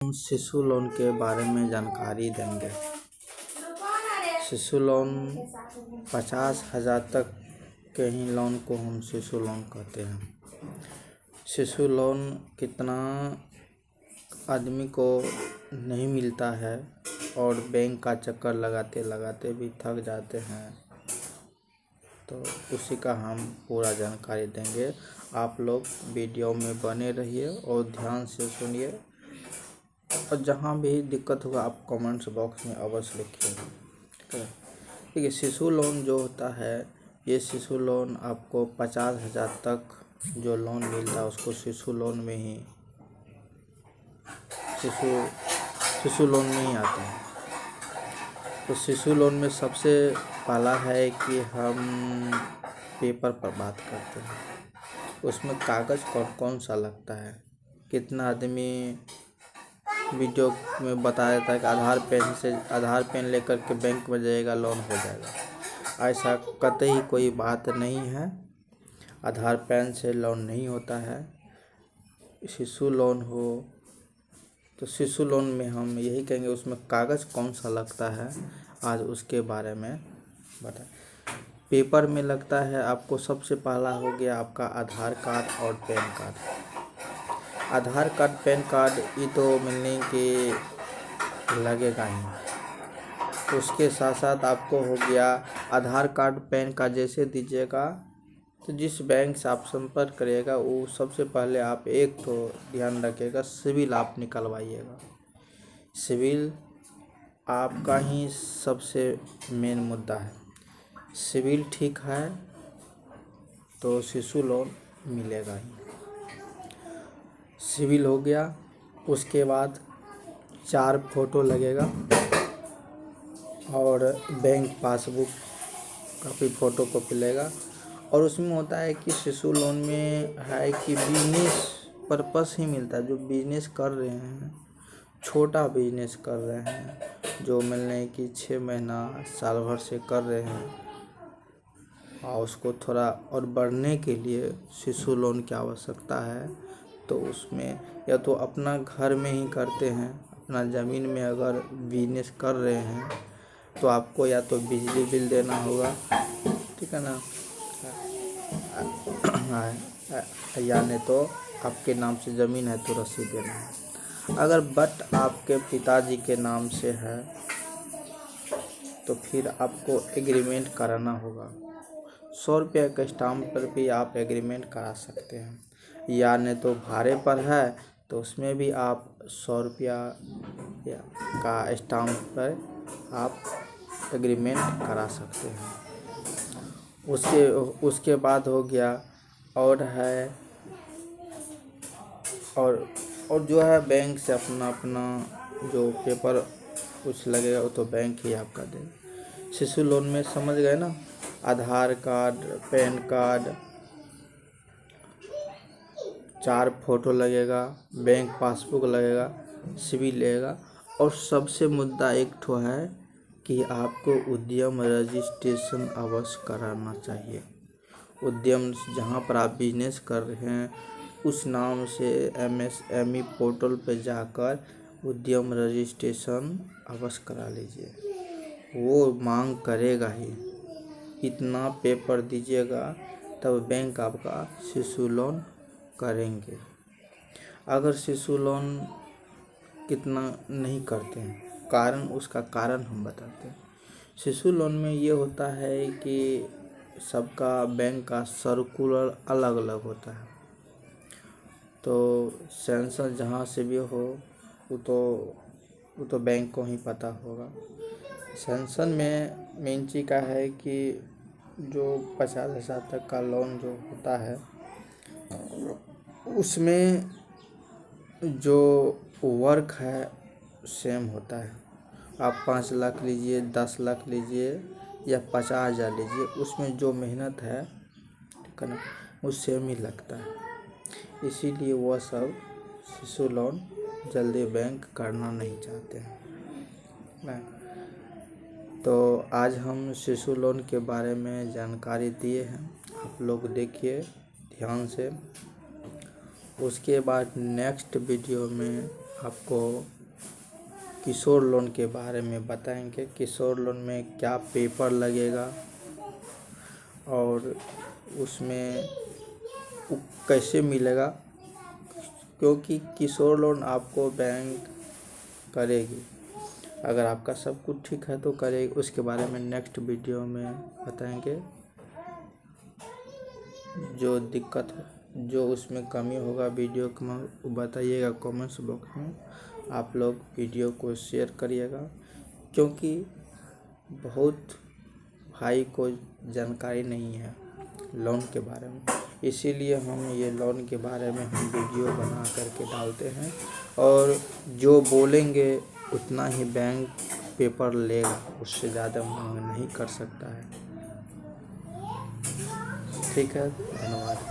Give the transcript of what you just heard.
हम शिशु लोन के बारे में जानकारी देंगे। शिशु लोन 50,000 तक के ही लोन को हम शिशु लोन कहते हैं। शिशु लोन कितना आदमी को नहीं मिलता है और बैंक का चक्कर लगाते लगाते भी थक जाते हैं, तो उसी का हम पूरा जानकारी देंगे। आप लोग वीडियो में बने रहिए और ध्यान से सुनिए, और जहाँ भी दिक्कत होगा आप कमेंट्स बॉक्स में अवश्य लिखिए। ठीक है। शिशु लोन जो होता है, ये शिशु लोन आपको 50,000 तक जो लोन मिलता है उसको शिशु लोन में ही शिशु लोन में ही आता है। तो शिशु लोन में सबसे पहला है कि हम पेपर पर बात करते हैं। उसमें कागज़ कौन कौन सा लगता है। कितना आदमी वीडियो में बता देता है कि आधार पेन लेकर के बैंक में जाएगा, लोन हो जाएगा। ऐसा कतई कोई बात नहीं है। आधार पेन से लोन नहीं होता है। शिशु लोन हो तो शिशु लोन में हम यही कहेंगे, उसमें कागज़ कौन सा लगता है आज उसके बारे में बताएं। पेपर में लगता है आपको, सबसे पहला हो गया आपका आधार कार्ड और पैन कार्ड। आधार कार्ड पैन कार्ड ये तो मिलने के लगेगा ही। उसके साथ साथ आपको हो गया आधार कार्ड पैन कार्ड जैसे दीजिएगा तो जिस बैंक से आप संपर्क करिएगा वो सबसे पहले आप एक तो ध्यान रखिएगा, सिविल आप निकलवाइएगा। सिविल आपका ही सबसे मेन मुद्दा है। सिविल ठीक है तो शिशु लोन मिलेगा ही। सिविल हो गया, उसके बाद 4 फोटो लगेगा और बैंक पासबुक का भी फ़ोटो कॉपी लगेगा। और उसमें होता है कि शिशु लोन में है कि बिजनेस पर्पस ही मिलता है। जो बिजनेस कर रहे हैं, छोटा बिजनेस कर रहे हैं, जो मिलने की 6 महीना साल भर से कर रहे हैं, और उसको थोड़ा और बढ़ने के लिए शिशु लोन की आवश्यकता है। तो उसमें या तो अपना घर में ही करते हैं, अपना ज़मीन में अगर बिजनेस कर रहे हैं तो आपको या तो बिजली बिल देना होगा, ठीक है ना, या नहीं तो आपके नाम से ज़मीन है तो रसीद देना है। अगर बट आपके पिताजी के नाम से है तो फिर आपको एग्रीमेंट कराना होगा। 100 रुपये के स्टाम्प पर भी आप एग्रीमेंट करा सकते हैं, या नहीं तो भाड़े पर है तो उसमें भी आप 100 रुपया का स्टाम्प पर आप एग्रीमेंट करा सकते हैं। उसके बाद हो गया और है और जो है बैंक से अपना जो पेपर कुछ लगेगा वो तो बैंक ही आपका देगा। शिशु लोन में समझ गए ना, आधार कार्ड, पैन कार्ड, 4 फोटो लगेगा, बैंक पासबुक लगेगा, सिविल लगेगा, और सबसे मुद्दा एक ठो है कि आपको उद्यम रजिस्ट्रेशन अवश्य कराना चाहिए। उद्यम जहाँ पर आप बिजनेस कर रहे हैं उस नाम से MSME पोर्टल पर जाकर उद्यम रजिस्ट्रेशन अवश्य करा लीजिए। वो मांग करेगा ही, इतना पेपर दीजिएगा तब बैंक आपका शिशु लोन करेंगे। अगर शिशु लोन कितना नहीं करते हैं, उसका कारण हम बताते हैं। शिशु लोन में ये होता है कि सबका बैंक का सर्कुलर अलग अलग होता है। तो सेंसर जहाँ से भी हो वो तो बैंक को ही पता होगा। सेंसर में मेन चीज़ का है कि जो 50,000 तक का लोन जो होता है उसमें जो वर्क है सेम होता है। आप 5 लाख लीजिए, 10 लाख लीजिए या 50,000 लीजिए, उसमें जो मेहनत है, ठीक है ना, वो सेम ही लगता है। इसीलिए वह सब शिशु लोन जल्दी बैंक करना नहीं चाहते हैं ना। तो आज हम शिशु लोन के बारे में जानकारी दिए हैं, आप लोग देखिए ध्यान से। उसके बाद नेक्स्ट वीडियो में आपको किशोर लोन के बारे में बताएंगे। किशोर लोन में क्या पेपर लगेगा और उसमें कैसे मिलेगा, क्योंकि किशोर लोन आपको बैंक करेगी। अगर आपका सब कुछ ठीक है तो करेगी, उसके बारे में नेक्स्ट वीडियो में बताएंगे। जो दिक्कत है, जो उसमें कमी होगा वीडियो में बताइएगा कमेंट्स बॉक्स में। आप लोग वीडियो को शेयर करिएगा, क्योंकि बहुत भाई को जानकारी नहीं है लोन के बारे में, इसीलिए हम ये लोन के बारे में हम वीडियो बना करके डालते हैं। और जो बोलेंगे उतना ही बैंक पेपर लेगा, उससे ज़्यादा मांग नहीं कर सकता है। ठीक है, धन्यवाद।